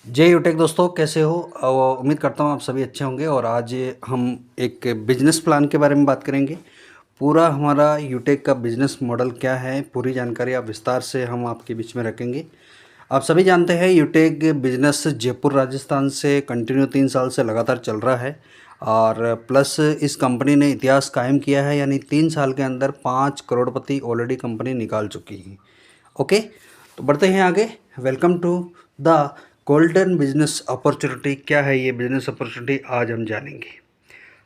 जय यूटेक दोस्तों, कैसे हो? उम्मीद करता हूँ आप सभी अच्छे होंगे। और आज हम एक बिजनेस प्लान के बारे में बात करेंगे। पूरा हमारा यूटेक का बिजनेस मॉडल क्या है, पूरी जानकारी आप विस्तार से हम आपके बीच में रखेंगे। आप सभी जानते हैं यूटेक बिजनेस जयपुर राजस्थान से कंटिन्यू 3 साल से लगातार चल रहा है। और प्लस इस कंपनी ने इतिहास कायम किया है, यानी 3 साल के अंदर 5 करोड़पति ऑलरेडी कंपनी निकाल चुकी है। ओके, तो बढ़ते हैं आगे। Welcome to the golden business opportunity. क्या है ये बिजनेस अपॉर्चुनिटी, आज हम जानेंगे।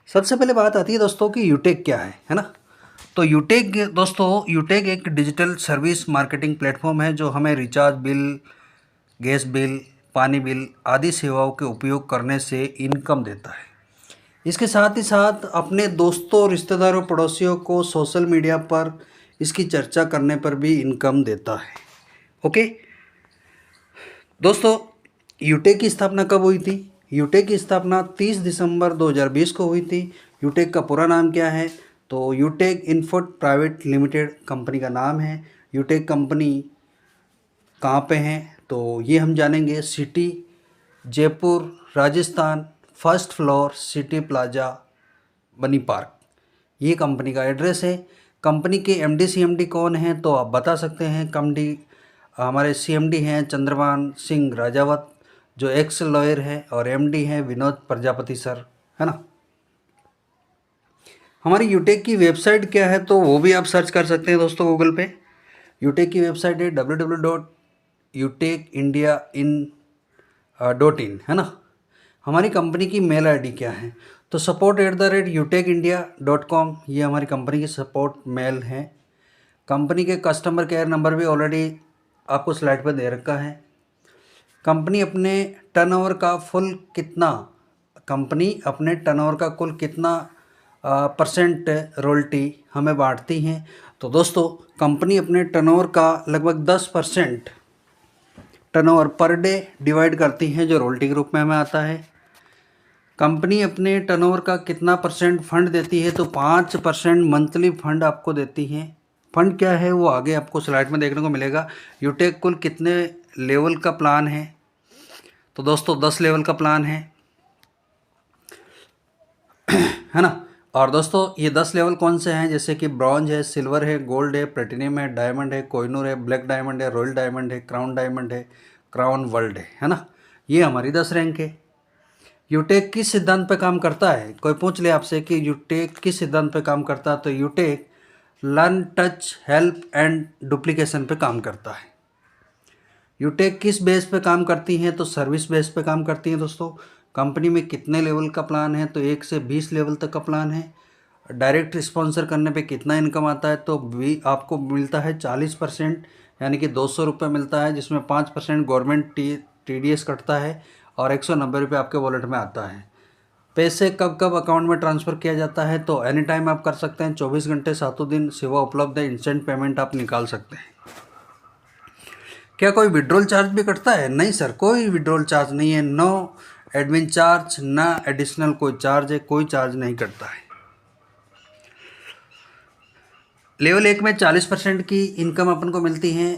सबसे पहले बात आती है दोस्तों कि यूटेक क्या है ना। तो यूटेक दोस्तों, यूटेक एक डिजिटल सर्विस मार्केटिंग प्लेटफॉर्म है जो हमें रिचार्ज बिल, गैस बिल, पानी बिल आदि सेवाओं के उपयोग करने से इनकम देता है। इसके साथ ही साथ अपने दोस्तों, रिश्तेदारों, पड़ोसियों को सोशल मीडिया पर इसकी चर्चा करने पर भी इनकम देता है। ओके दोस्तों, यूटेक की स्थापना कब हुई थी? यूटेक की स्थापना 30 दिसंबर 2020 को हुई थी। यूटेक का पूरा नाम क्या है? तो यूटेक इन्फोट प्राइवेट लिमिटेड कंपनी का नाम है। यूटेक कंपनी कहाँ पे है तो ये हम जानेंगे। City Jaipur Rajasthan, first floor, city plaza, बनी पार्क, ये कंपनी का एड्रेस है। कंपनी के एमडी सीएमडी कौन है तो आप बता सकते हैं। हमारे सीएमडी हैं चंद्रभान सिंह राजावत, जो एक्स लॉयर है, और एमडी हैं विनोद प्रजापति सर, है ना। हमारी यूटेक की वेबसाइट क्या है तो वो भी आप सर्च कर सकते हैं दोस्तों गूगल पे। यूटेक की वेबसाइट है www.utekindia.in, है ना। हमारी कंपनी की मेल आईडी क्या है तो support@utekindia.com, ये हमारी कंपनी की सपोर्ट मेल है। कंपनी के कस्टमर केयर नंबर भी ऑलरेडी आपको स्लाइड पर दे रखा है। कंपनी अपने टर्नओवर का कुल कितना परसेंट रॉयल्टी हमें बांटती हैं। तो दोस्तों, कंपनी अपने टर्नओवर का लगभग 10% टर्नओवर पर डे डिवाइड करती हैं, जो रॉयल्टी के रूप में हमें आता है। कंपनी अपने टर्नओवर का कितना परसेंट फंड देती है तो 5% मंथली फंड आपको देती है। फंड क्या है वो आगे आपको स्लाइड में देखने को मिलेगा। यूटेक कुल कितने लेवल का प्लान है तो दोस्तों 10 लेवल का प्लान है है ना। और दोस्तों, ये 10 लेवल कौन से हैं, जैसे कि ब्रॉन्ज है, सिल्वर है, गोल्ड है, प्लेटिनियम है, डायमंड है, कोहिनूर है, ब्लैक डायमंड है, रॉयल डायमंड है, क्राउन क्राउन वर्ल्ड है ना। ये हमारी 10 रैंक है। यूटेक किस सिद्धांत पे काम करता है? कोई पूछ ले आपसे कि यूटेक किस सिद्धांत पे काम करता है तो Utech learn, touch, help and duplication पे काम करता है। यूटेक किस बेस पे काम करती हैं तो सर्विस बेस पे काम करती हैं दोस्तों। कंपनी में कितने लेवल का प्लान है तो 1 से 20 लेवल तक का प्लान है। डायरेक्ट स्पॉन्सर करने पे कितना इनकम आता है तो भी आपको मिलता है 40%, यानी कि 200 रुपये मिलता है, जिसमें 5% गवर्नमेंट TDS कटता है और 190 रुपये आपके वॉलेट में आता है। पैसे कब कब अकाउंट में ट्रांसफ़र किया जाता है तो एनी टाइम आप कर सकते हैं, 24 घंटे 7 दिन सेवा उपलब्ध है। इंस्टेंट पेमेंट आप निकाल सकते हैं। क्या कोई विड्रॉल चार्ज भी कटता है? नहीं सर, कोई विड्रॉल चार्ज नहीं है। नो एडमिन चार्ज, ना एडिशनल कोई चार्ज है, कोई चार्ज नहीं कटता है। लेवल 1 में 40% की इनकम अपन को मिलती है।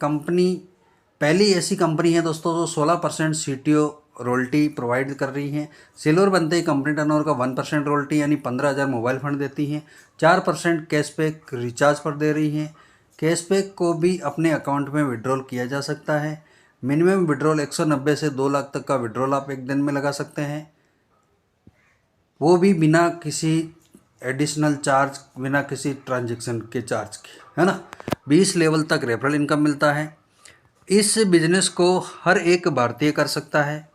कंपनी पहली ऐसी कंपनी है दोस्तों जो 16% CTO रॉयल्टी प्रोवाइड कर रही है। सिल्वर बनते ही कंपनी टर्नओवर का 1% रॉयल्टी यानी 15,000 मोबाइल फंड देती हैं। 4% कैशबैक रिचार्ज पर दे रही हैं। कैशबैक को भी अपने अकाउंट में विड्रॉल किया जा सकता है। मिनिमम विड्रॉल 190 से 2 लाख तक का विड्रॉल आप एक दिन में लगा सकते हैं, वो भी बिना किसी एडिशनल चार्ज, बिना किसी ट्रांजैक्शन के चार्ज के, है ना। 20 लेवल तक रेफरल इनकम मिलता है। इस बिजनेस को हर एक भारतीय कर सकता है।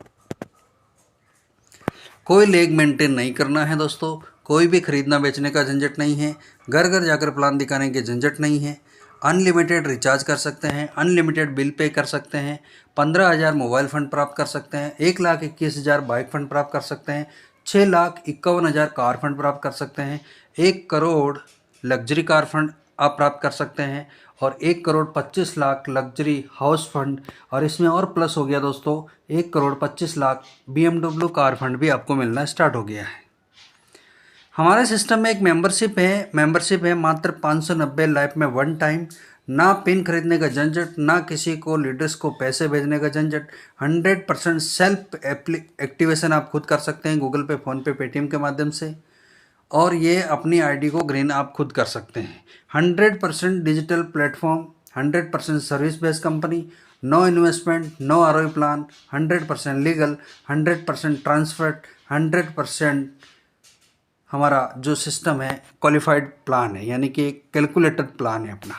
कोई लेग मेंटेन नहीं करना है दोस्तों, कोई भी खरीदना बेचने का झंझट नहीं है, घर घर जाकर प्लान दिखाने के झंझट नहीं है। अनलिमिटेड रिचार्ज कर सकते हैं, अनलिमिटेड बिल पे कर सकते हैं, 15,000 मोबाइल फंड प्राप्त कर सकते हैं, 1,21,000 बाइक फंड प्राप्त कर सकते हैं, 6,51,000 कार फंड प्राप्त कर सकते हैं, 1 करोड़ लग्जरी कार फंड आप प्राप्त कर सकते हैं, और 1,25,00,000 लग्जरी हाउस फंड। और इसमें और प्लस हो गया दोस्तों, 1,25,00,000 BMW कार फंड भी आपको मिलना स्टार्ट हो गया है। हमारे सिस्टम में एक मेंबरशिप है मात्र 590 लाइफ में 1 टाइम। ना पिन खरीदने का झंझट, ना किसी को लीडर्स को पैसे भेजने का झंझट। 100% सेल्फ एक्टिवेशन आप खुद कर सकते हैं गूगल पे, फ़ोन पे, पेटीएम के माध्यम से। और ये अपनी आईडी को ग्रीन आप खुद कर सकते हैं। 100% digital platform, 100% service based company, no investment, no ROE plan, 100% legal, 100% transfer, 100% हमारा जो सिस्टम है क्वालिफाइड प्लान है, यानी कि कैलकुलेटेड प्लान है अपना।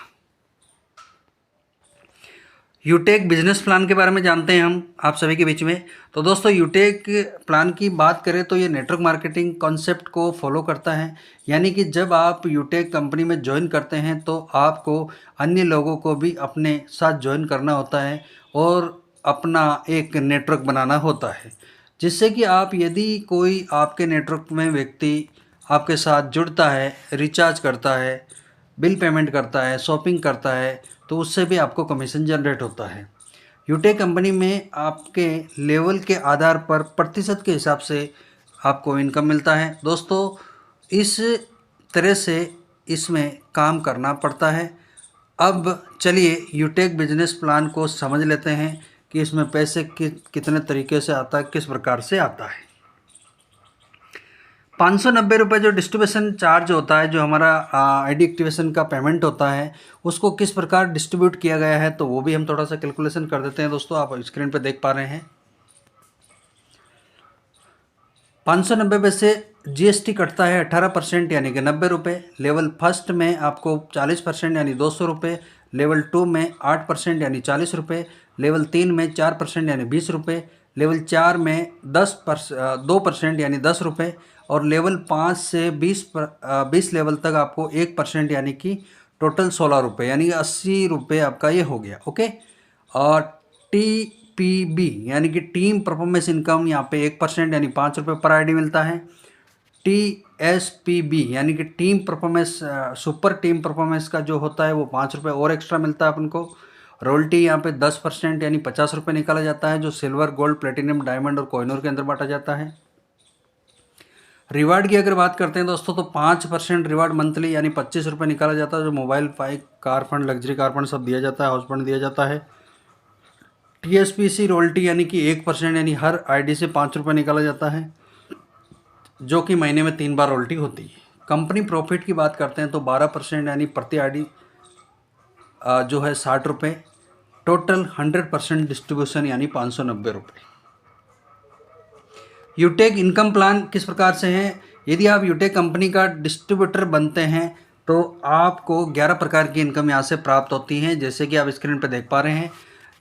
यूटेक बिजनेस प्लान के बारे में जानते हैं हम आप सभी के बीच में। तो दोस्तों यूटेक प्लान की बात करें तो ये नेटवर्क मार्केटिंग कॉन्सेप्ट को फॉलो करता है, यानी कि जब आप यूटेक कंपनी में ज्वाइन करते हैं तो आपको अन्य लोगों को भी अपने साथ ज्वाइन करना होता है और अपना एक नेटवर्क बनाना होता है, जिससे कि आप यदि कोई आपके नेटवर्क में व्यक्ति आपके साथ जुड़ता है, रिचार्ज करता है, बिल पेमेंट करता है, शॉपिंग करता है, तो उससे भी आपको कमीशन जनरेट होता है। यूटेक कंपनी में आपके लेवल के आधार पर प्रतिशत के हिसाब से आपको इनकम मिलता है। दोस्तों इस तरह से इसमें काम करना पड़ता है। अब चलिए यूटेक बिजनेस प्लान को समझ लेते हैं कि इसमें पैसे कितने तरीके से आता है, किस प्रकार से आता है। 590 रुपये जो डिस्ट्रीब्यूशन चार्ज होता है, जो हमारा आईडी एक्टिवेशन का पेमेंट होता है, उसको किस प्रकार डिस्ट्रीब्यूट किया गया है तो वो भी हम थोड़ा सा कैलकुलेशन कर देते हैं। दोस्तों आप स्क्रीन पर देख पा रहे हैं 590 में से जीएसटी कटता है 18% यानी कि 90 रुपये। लेवल फर्स्ट में आपको 40% यानी 200 रुपये। लेवल 2 में 8% यानी 40 रुपये। लेवल 3 में 4% यानी 20 रुपये। लेवल 4 में 2% यानी 10 रुपये। और लेवल 5 से 20 लेवल तक आपको 1% यानी कि टोटल 16 रुपये यानी 80 रुपये आपका ये हो गया। ओके। और टीपीबी यानी कि टीम परफॉर्मेंस इनकम, यहाँ पे 1% यानी 5 रुपये पर आईडी मिलता है। टीएसपीबी यानी कि team performance, super team performance का जो होता है वो 5 रुपये और एक्स्ट्रा मिलता है अपन को। रॉयल्टी यहाँ पे 10% यानी 50 रुपये निकाला जाता है, जो सिल्वर, गोल्ड, प्लेटिनम, डायमंड और कोहिनूर के अंदर बांटा जाता है। रिवार्ड की अगर बात करते हैं दोस्तों तो 5% रिवार्ड मंथली यानी 25 रुपये निकाला जाता है, जो mobile, bike, car fund, luxury car fund सब दिया जाता है, हाउस फंड दिया जाता है। टीएसपीसी रॉयल्टी यानी कि 1% यानी हर आईडी से 5 रुपये निकाला जाता है, जो कि महीने में 3 बार रॉयल्टी होती है। कंपनी प्रॉफिट की बात करते हैं तो 12% यानी प्रति आईडी जो है 60 रुपये। टोटल 100% डिस्ट्रीब्यूशन यानी 590 रुपये। यूटेक इनकम प्लान किस प्रकार से है? यदि आप यूटेक कंपनी का डिस्ट्रीब्यूटर बनते हैं तो आपको 11 प्रकार की इनकम यहाँ से प्राप्त होती हैं, जैसे कि आप स्क्रीन पर देख पा रहे हैं।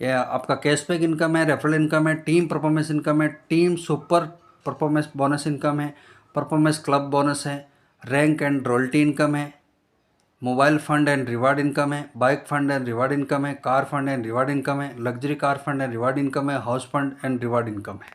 यह आपका कैशबैक इनकम है, रेफरल इनकम है, टीम परफॉर्मेंस इनकम है, team super performance bonus income है, परफॉर्मेंस क्लब बोनस है, रैंक एंड रॉयल्टी इनकम है, mobile fund and reward income है, bike fund and reward income है, car fund and reward income है, luxury car fund and reward income है, house fund and reward income है।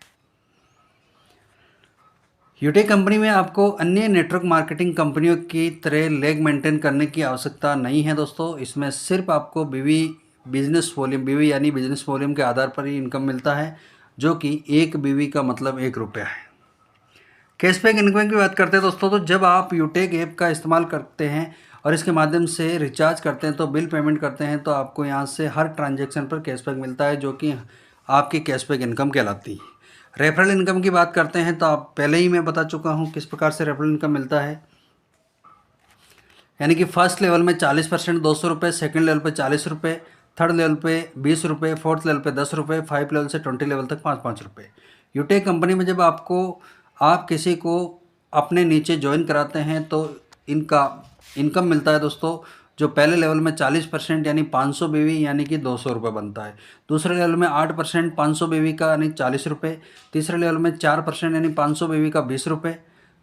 Utech company में आपको अन्य network marketing कंपनियों की तरह लेग मेंटेन करने की आवश्यकता नहीं है दोस्तों। इसमें सिर्फ आपको बिजनेस वॉल्यूम के आधार पर ही इनकम मिलता है, जो कि 1 बीवी का मतलब 1 रुपया है। कैशबैक इनकम की बात करते हैं दोस्तों, तो जब आप यूटेक ऐप का इस्तेमाल करते हैं और इसके माध्यम से रिचार्ज करते हैं, तो बिल पेमेंट करते हैं, तो आपको यहाँ से हर ट्रांजैक्शन पर कैशबैक मिलता है, जो कि आपकी कैशबैक इनकम कहलाती है। रेफरल इनकम की बात करते हैं तो आप पहले ही मैं बता चुका हूँ किस प्रकार से रेफरल इनकम मिलता है, यानी कि फर्स्ट लेवल में 40% 200 रुपये, सेकेंड लेवल पे 40 रुपये, थर्ड लेवल पे 20 रुपये, फोर्थ लेवल पे 10 रुपये, 5 लेवल से 20 लेवल तक 5-5 रुपये। यूटेक कंपनी में जब आप किसी को अपने नीचे ज्वाइन कराते हैं तो इनका इनकम मिलता है दोस्तों, जो पहले लेवल में 40% यानी 500 बीवी यानी कि 200 रुपये बनता है। दूसरे लेवल में 8% 500 बीवी का यानी 40 रुपये। तीसरे लेवल में 4% यानी 500 बीवी का 20 रुपये।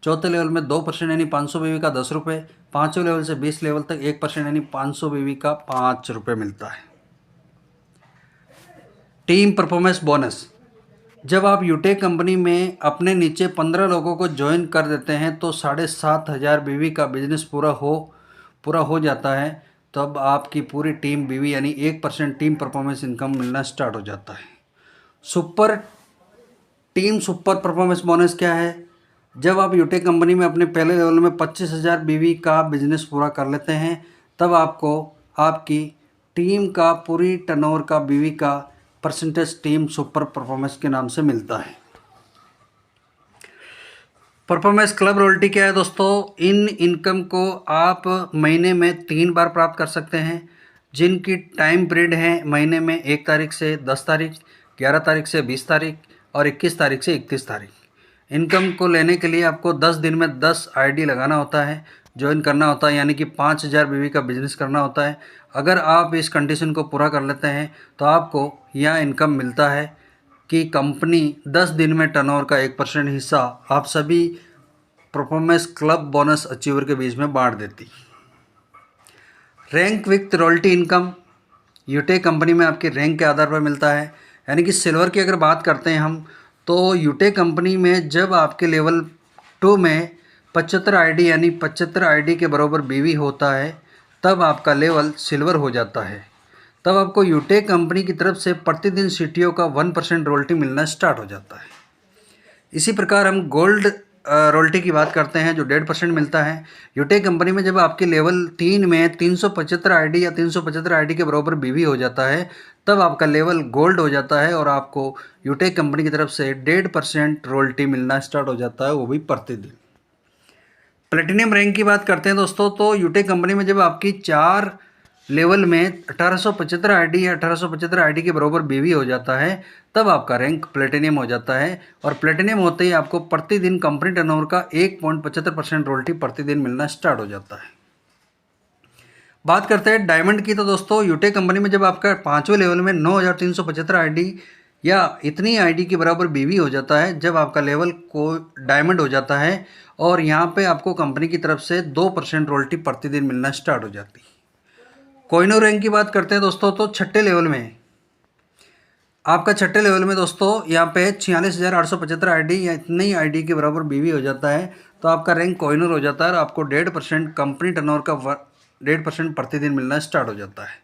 चौथे लेवल में 2% यानी 500 बीवी का 10 रुपये। पाँचवें लेवल से 20 लेवल तक 1% यानी 500 बीवी का 5 रुपये मिलता है। टीम परफॉर्मेंस बोनस, जब आप यूटेक कंपनी में अपने नीचे 15 लोगों को ज्वाइन कर देते हैं तो 7,500 बीवी का बिजनेस पूरा हो जाता है, तब आपकी पूरी टीम बीवी यानी 1% टीम परफॉर्मेंस इनकम मिलना स्टार्ट हो जाता है। सुपर परफॉर्मेंस बोनस क्या है? जब आप यूटेक कंपनी में अपने पहले लेवल में 25,000 बीवी का बिजनेस पूरा कर लेते हैं, तब आपको आपकी टीम का पूरी टर्नओवर का बीवी का परसेंटेज टीम सुपर परफॉर्मेंस के नाम से मिलता है। परफॉर्मेंस क्लब रॉयल्टी क्या है दोस्तों? इन इनकम को आप महीने में 3 बार प्राप्त कर सकते हैं, जिनकी टाइम पीरियड है महीने में 1 तारीख से 10 तारीख, 11 तारीख से 20 तारीख और 21 तारीख से 31 तारीख। इनकम को लेने के लिए आपको 10 दिन में 10 आईडी लगाना होता है, ज्वाइन करना होता है, यानी कि 5000 बीवी का बिजनेस करना होता है। अगर आप इस कंडीशन को पूरा कर लेते हैं तो आपको यह इनकम मिलता है कि कंपनी 10 दिन में टर्नओवर का 1% हिस्सा आप सभी परफॉर्मेंस क्लब बोनस अचीवर के बीच में बांट देती। Rank with royalty income यूटेक company में आपके रैंक के आधार पर मिलता है, यानी कि सिल्वर की अगर बात करते हैं हम तो यूटेक कंपनी में जब आपके लेवल 2 में 75 आईडी यानी 75 आईडी के बराबर बीवी होता है तब आपका लेवल सिल्वर हो जाता है। तब आपको यूटेक कंपनी की तरफ से प्रतिदिन सीटीओ का 1% रॉयल्टी मिलना स्टार्ट हो जाता है। इसी प्रकार हम गोल्ड रॉयल्टी की बात करते हैं जो 1.5% मिलता है। यूटेक कंपनी में जब आपके लेवल 3 में 375 आईडी या 375 आईडी के बराबर बीवी हो जाता है तब आपका लेवल गोल्ड हो जाता है और आपको यूटेक कंपनी की तरफ से 1.5% रॉयल्टी मिलना स्टार्ट हो जाता है, वो भी प्रतिदिन। प्लेटिनियम रैंक की बात करते हैं दोस्तों तो यूटेक कंपनी में जब आपकी 4 लेवल में 1875 आईडी या 1875 आईडी के बराबर बीवी हो जाता है तब आपका रैंक प्लेटिनियम हो जाता है और प्लेटिनियम होते ही आपको प्रतिदिन कंपनी टर्नओवर का 1.75% रॉयल्टी प्रतिदिन मिलना स्टार्ट हो जाता है। बात करते हैं डायमंड की तो दोस्तों यूटेक कंपनी में जब आपका 5वें लेवल में 9375 आईडी या इतनी आईडी के बराबर बीवी हो जाता है जब आपका लेवल को डायमंड हो जाता है और यहाँ पे आपको कंपनी की तरफ से 2% रॉयल्टी प्रतिदिन मिलना स्टार्ट हो जाती है। कोहिनूर रैंक की बात करते हैं दोस्तों तो 6ठे लेवल में आपका 6ठे लेवल में दोस्तों यहाँ पे 46,875 आईडी या इतनी आईडी के बराबर बीवी हो जाता है तो आपका रैंक कोहिनूर हो जाता है और आपको 1.5% कंपनी टर्नओवर का 1.5% प्रतिदिन मिलना स्टार्ट हो जाता है।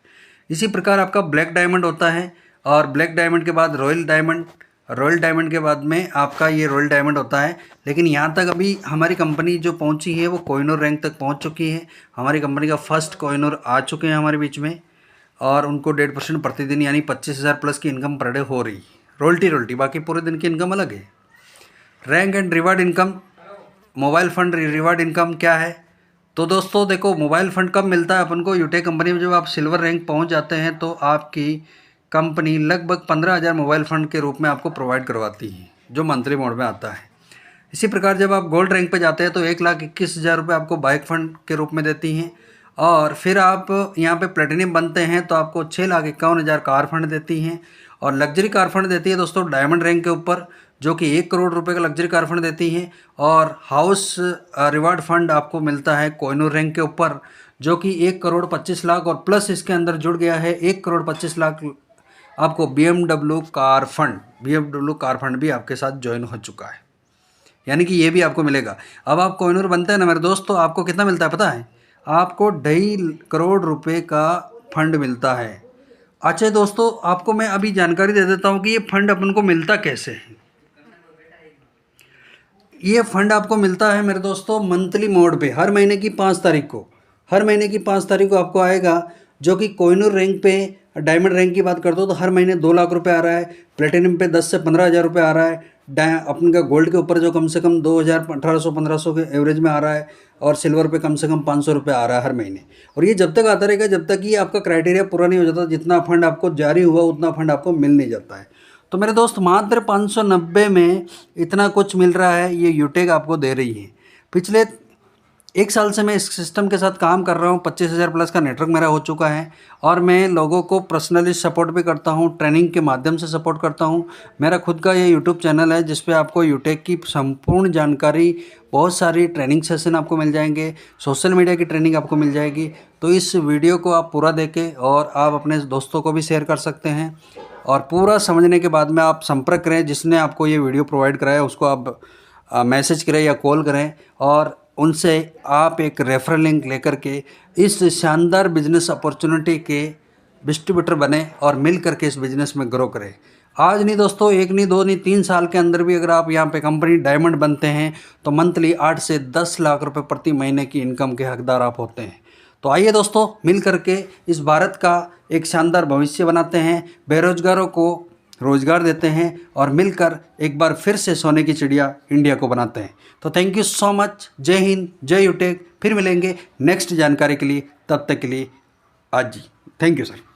इसी प्रकार आपका ब्लैक डायमंड होता है और ब्लैक डायमंड के बाद रॉयल डायमंड के बाद में आपका ये रॉयल डायमंड होता है। लेकिन यहाँ तक अभी हमारी कंपनी जो पहुँची है वो कोहिनूर रैंक तक पहुँच चुकी है। हमारी कंपनी का फर्स्ट कोहिनूर आ चुके हैं हमारे बीच में और उनको 1.5% प्रतिदिन यानी 25,000 प्लस की इनकम पर डे हो रही रॉयल्टी। बाकी पूरे दिन की इनकम अलग है। Rank and reward income, mobile fund reward income क्या है तो दोस्तों देखो, मोबाइल फंड कब मिलता है अपन को? यूटेक कंपनी में जब आप सिल्वर रैंक पहुंच जाते हैं तो आपकी कंपनी लगभग 15,000 मोबाइल फंड के रूप में आपको प्रोवाइड करवाती है जो मंथली मोड में आता है। इसी प्रकार जब आप गोल्ड रैंक पे जाते हैं तो 1,21,000 रुपये आपको बाइक फंड के रूप में देती हैं और फिर आप यहाँ पे प्लेटिनियम बनते हैं तो आपको 6,51,000 कार फंड देती हैं और लग्जरी कार फंड देती है दोस्तों डायमंड रैंक के ऊपर जो कि 1 करोड़ रुपए का लग्जरी कार फंड देती हैं और हाउस रिवार्ड फंड आपको मिलता है कोहिनूर रैंक के ऊपर जो कि 1,25,00,000 और प्लस इसके अंदर जुड़ गया है 1,25,00,000 आपको BMW कार फंड भी आपके साथ ज्वाइन हो चुका है, यानी कि ये भी आपको मिलेगा। अब आप कोहिनूर बनते हैं ना मेरे दोस्त तो आपको कितना मिलता है पता है? आपको 2.5 करोड़ रुपए का फंड मिलता है। अच्छा दोस्तों, आपको मैं अभी जानकारी दे देता हूँ कि ये फंड अपन को मिलता कैसे है। ये फंड आपको मिलता है मेरे दोस्तों मंथली मोड पे हर महीने की 5 तारीख को आपको आएगा, जो कि कोहिनूर रैंक पे डायमंड रैंक की बात करते हो तो हर महीने 2 लाख रुपए आ रहा है, प्लेटिनियम पे 10 से 15,000 रुपये आ रहा है, अपन का गोल्ड के ऊपर जो कम से कम 2,000 1800-1500 के एवरेज में आ रहा है और सिल्वर पे कम से कम 500 रुपये आ रहा है हर महीने। और ये जब तक आता रहेगा जब तक ये आपका क्राइटेरिया पूरा नहीं हो जाता, जितना फंड आपको जारी हुआ उतना फंड आपको मिल नहीं जाता है। तो मेरे दोस्त मात्र 590 में इतना कुछ मिल रहा है, ये यूटेक आपको दे रही है। पिछले 1 साल से मैं इस सिस्टम के साथ काम कर रहा हूँ, 25,000 प्लस का नेटवर्क मेरा हो चुका है और मैं लोगों को पर्सनली सपोर्ट भी करता हूँ, ट्रेनिंग के माध्यम से सपोर्ट करता हूँ। मेरा खुद का ये यूट्यूब चैनल है जिस पे आपको यूटेक की संपूर्ण जानकारी, बहुत सारी ट्रेनिंग सेशन आपको मिल जाएंगे, सोशल मीडिया की ट्रेनिंग आपको मिल जाएगी। तो इस वीडियो को आप पूरा देखें और आप अपने दोस्तों को भी शेयर कर सकते हैं और पूरा समझने के बाद में आप संपर्क करें, जिसने आपको ये वीडियो प्रोवाइड कराया उसको आप मैसेज करें या कॉल करें और उनसे आप एक रेफरल लिंक लेकर के इस शानदार बिजनेस अपॉर्चुनिटी के डिस्ट्रीब्यूटर बने और मिल करके इस बिज़नेस में ग्रो करें। आज नहीं दोस्तों, 1 नहीं 2 नहीं 3 साल के अंदर भी अगर आप यहाँ पे कंपनी डायमंड बनते हैं तो मंथली 8 से 10 लाख रुपए प्रति महीने की इनकम के हकदार आप होते हैं। तो आइए दोस्तों, मिल करके इस भारत का एक शानदार भविष्य बनाते हैं, बेरोजगारों को रोजगार देते हैं और मिलकर एक बार फिर से सोने की चिड़िया इंडिया को बनाते हैं। तो थैंक यू सो मच। जय हिंद, जय यूटेक। फिर मिलेंगे नेक्स्ट जानकारी के लिए, तब तक के लिए आज जी थैंक यू सर।